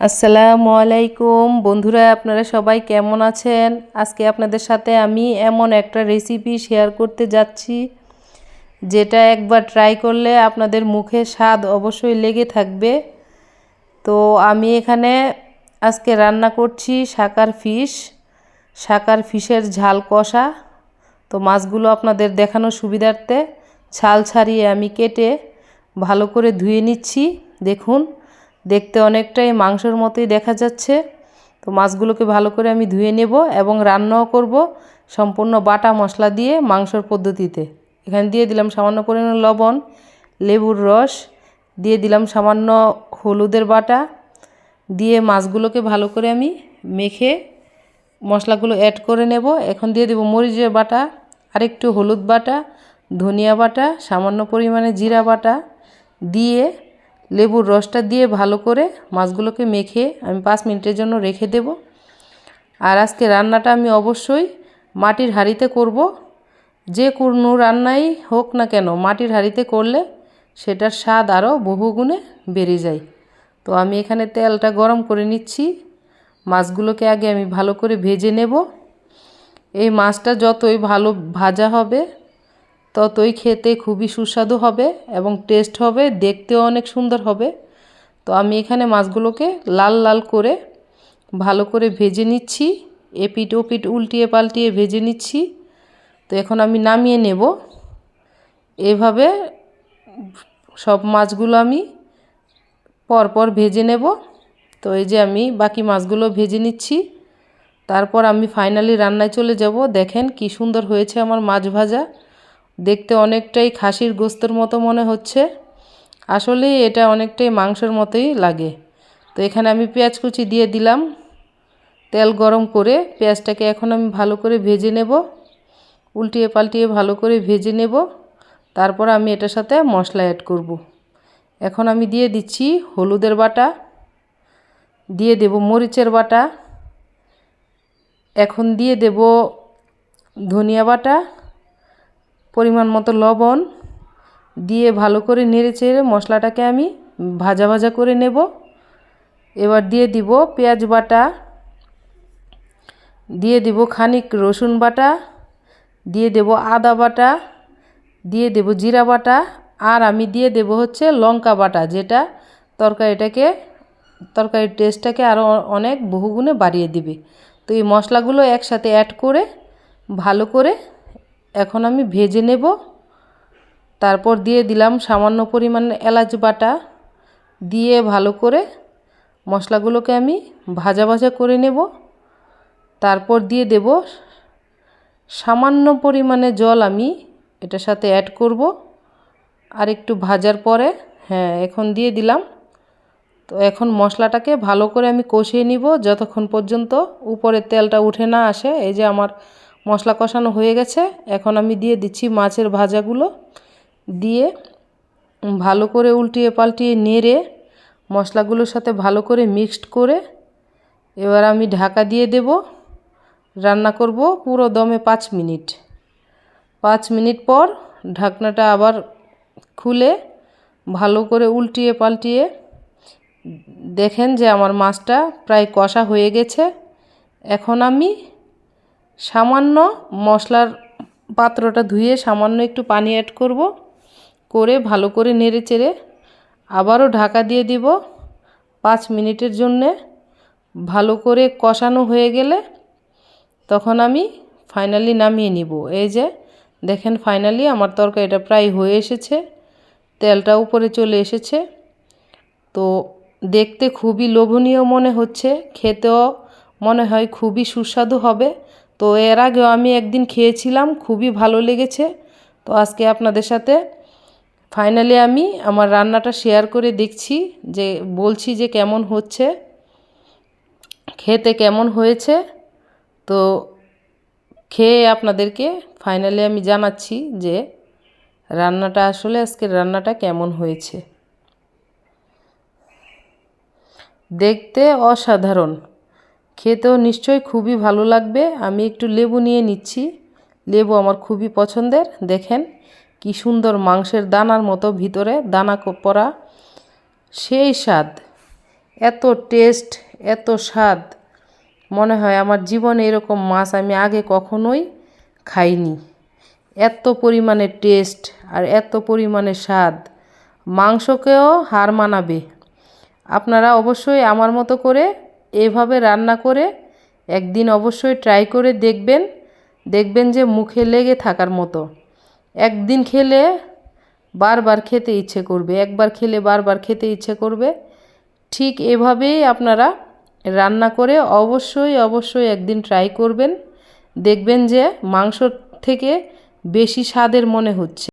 আসসালামু আলাইকুম বন্ধুরা, আপনারা সবাই কেমন আছেন? আজকে আপনাদের সাথে আমি এমন একটা রেসিপি শেয়ার করতে যাচ্ছি যেটা একবার ট্রাই করলে আপনাদের মুখে স্বাদ অবশ্যই লেগে থাকবে। তো আমি এখানে আজকে রান্না করছি শাকার ফিশের ঝাল কষা। তো মাছগুলো আপনাদের দেখানোর সুবিধার্থে ছাল ছাড়িয়ে আমি কেটে ভালো করে ধুয়ে নিচ্ছি। দেখুন, দেখতে অনেকটাই মাংসের মতোই দেখা যাচ্ছে। তো মাছগুলোকে ভালো করে আমি ধুয়ে নেব এবং রান্নাও করব সম্পূর্ণ বাটা মশলা দিয়ে মাংসর পদ্ধতিতে। এখানে দিয়ে দিলাম সামান্য পরিমাণ লবণ, লেবুর রস, দিয়ে দিলাম সামান্য হলুদের বাটা, দিয়ে মাছগুলোকে ভালো করে আমি মেখে মশলাগুলো অ্যাড করে নেব। এখন দিয়ে দেব মরিচের বাটা, আরেকটু হলুদ বাটা, ধনিয়া বাটা, সামান্য পরিমাণে জিরা বাটা দিয়ে লেবুর রসটা দিয়ে ভালো করে মাছগুলোকে মেখে আমি 5 মিনিটের জন্য রেখে দেব। আর আজকে রান্নাটা আমি অবশ্যই মাটির হাঁড়িতে করব। যে কোনো রান্নাই হোক না কেন মাটির হাঁড়িতে করলে সেটার স্বাদ আরও বহুগুণে বেড়ে যায়। তো আমি এখানে তেলটা গরম করে নিচ্ছি। মাছগুলোকে আগে আমি ভালো করে ভেজে নেব। এই মাছটা যতই ভালো ভাজা হবে ততই খেতে খুবই সুস্বাদু হবে এবং টেস্ট হবে, দেখতেও অনেক সুন্দর হবে। তো আমি এখানে মাছগুলোকে লাল লাল করে ভালো করে ভেজে নিচ্ছি, এপিট ওপিট উল্টিয়ে পাল্টিয়ে ভেজে নিচ্ছি। তো এখন আমি নামিয়ে নেব। এভাবে সব মাছগুলো আমি পরপর ভেজে নেব। তো এই যে আমি বাকি মাছগুলো ভেজে নিচ্ছি, তারপর আমি ফাইনালি রান্নায় চলে যাব। দেখেন কি সুন্দর হয়েছে আমার মাছ ভাজা, দেখতে অনেকটাই খাসির গোস্তের মতো মনে হচ্ছে। আসলে এটা অনেকটাই মাংসের মতোই লাগে। তো এখানে আমি পেঁয়াজ কুচি দিয়ে দিলাম। তেল গরম করে পেঁয়াজটাকে এখন আমি ভালো করে ভেজে নেব, উল্টিয়ে পাল্টিয়ে ভালো করে ভেজে নেব। তারপর আমি এটার সাথে মশলা অ্যাড করব। এখন আমি দিয়ে দিচ্ছি হলুদের বাটা, দিয়ে দেব মরিচের বাটা, এখন দিয়ে দেব ধনিয়া বাটা, পরিমাণ মতো লবণ দিয়ে ভালো করে নেড়েচেড়ে মশলাটাকে আমি ভাজা ভাজা করে নেব। এবার দিয়ে দিব পেঁয়াজ বাটা, দিয়ে দেব খানিক রসুন বাটা, দিয়ে দেব আদা বাটা, দিয়ে দেব জিরা বাটা, আর আমি দিয়ে দেব হচ্ছে লঙ্কা বাটা, যেটা তরকারির টেস্টটাকে আরও অনেক বহুগুণে বাড়িয়ে দিবে। তো এই মশলাগুলো একসাথে অ্যাড করে ভালো করে এখন আমি ভেজে নেব। তারপর দিয়ে দিলাম সামান্য পরিমাণে এলাচ বাটা, দিয়ে ভালো করে মশলাগুলোকে আমি ভাজা ভাজা করে নেব। তারপর দিয়ে দেব সামান্য পরিমাণে জল, আমি এটার সাথে অ্যাড করব আর একটু ভাজার পরে। এখন দিয়ে দিলাম। তো এখন মশলাটাকে ভালো করে আমি কষিয়ে নিব যতক্ষণ পর্যন্ত উপরের তেলটা উঠে না আসে। এই যে আমার মশলা কষানো হয়ে গেছে। এখন আমি দিয়ে দিচ্ছি মাছের ভাজাগুলো, দিয়ে ভালো করে উল্টিয়ে পাল্টিয়ে নেড়ে মশলাগুলোর সাথে ভালো করে মিক্সড করে এবার আমি ঢাকা দিয়ে দেব। রান্না করব পুরো দমে 5 মিনিট। 5 মিনিট পর ঢাকনাটা আবার খুলে ভালো করে উল্টিয়ে পাল্টিয়ে দেখেন যে আমার মাছটা প্রায় কষা হয়ে গেছে। এখন আমি সামান্য মশলার পাত্রটা ধুয়ে সামান্য একটু পানি অ্যাড করব, করে ভালো করে নেড়ে চেড়ে আবারও ঢাকা দিয়ে দিব 5 মিনিটের জন্যে। ভালো করে কষানো হয়ে গেলে তখন আমি ফাইনালি নামিয়ে নিব। এই যে দেখেন ফাইনালি আমার তরকারিটা প্রায় হয়ে এসেছে, তেলটা উপরে চলে এসেছে। তো দেখতে খুবই লোভনীয় মনে হচ্ছে, খেতেও মনে হয় খুবই সুস্বাদু হবে। তো এর আগেও আমি একদিন খেয়েছিলাম, খুবই ভালো লেগেছে। তো আজকে আপনাদের সাথে ফাইনালি আমি আমার রান্নাটা শেয়ার করে দেখছি, যে বলছি যে কেমন হচ্ছে, খেতে কেমন হয়েছে। তো খেয়ে আপনাদেরকে ফাইনালি আমি জানাচ্ছি যে রান্নাটা আসলে আজকের রান্নাটা কেমন হয়েছে। দেখতে অসাধারণ, খেতেও নিশ্চয়ই খুবই ভালো লাগবে। আমি একটু লেবু নিয়ে নিচ্ছি, লেবু আমার খুবই পছন্দের। দেখেন কি সুন্দর মাংসের দানার মতো ভিতরে দানা পড়া, সেই স্বাদ। এত টেস্ট, এত স্বাদ, মনে হয় আমার জীবনে এরকম মাছ আমি আগে কখনোই খাইনি। এত পরিমাণে টেস্ট আর এত পরিমাণে স্বাদ, মাংসকেও হার মানাবে। আপনারা অবশ্যই আমার মতো করে এভাবে রান্না করে একদিন অবশ্যই ট্রাই করে দেখবেন। দেখবেন যে মুখে লেগে থাকার মতো। একদিন খেলে বারবার খেতে ইচ্ছে করবে, একবার খেলে বারবার খেতে ইচ্ছে করবে। ঠিক এভাবেই আপনারা রান্না করে অবশ্যই একদিন ট্রাই করবেন। দেখবেন যে মাংস থেকে বেশি স্বাদের মনে হচ্ছে।